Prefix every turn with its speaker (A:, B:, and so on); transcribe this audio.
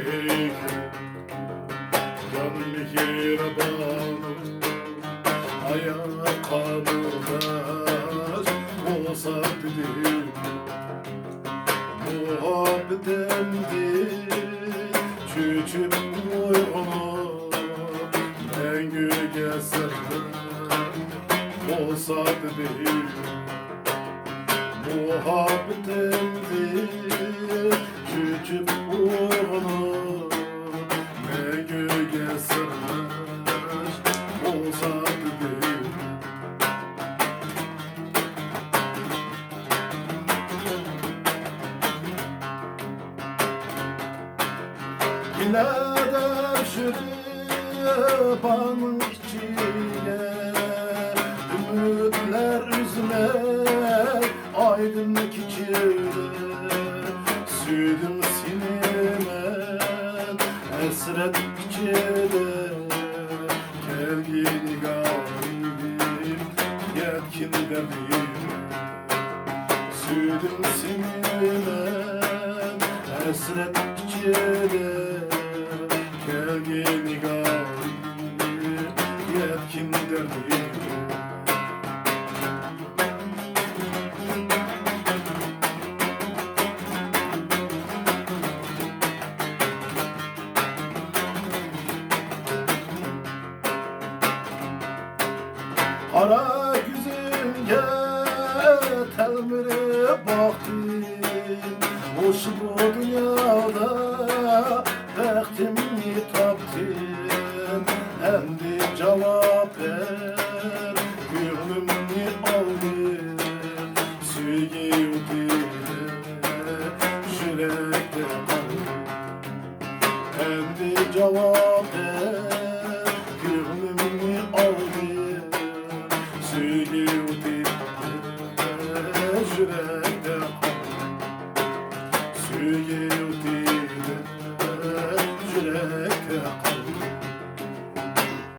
A: dedik Gönül hirabanım ayakkabılar olsa dedik Muhabbetimdir çüçüp uygunum Mengü gezerdim olsa dedik Muhabbetimdir çüçüp uygunum Mengü gezerdim olsa dedik Yine devşirip anın içine Ümitler üzme aydınlık içine Sürdüm sinimen esret içine Gelgini galibim yetkin devrim Sürdüm sinimen esret içine Gelgini galibim yetkin devrim Ara yüzünge telmiri baktım Hoş bu dünyada bektimni taptım Endi cevap ver gönlümni aldım Süygi udile yürekte kaldım Endi cevap ver gönlümni aldım Süygi udile yürekte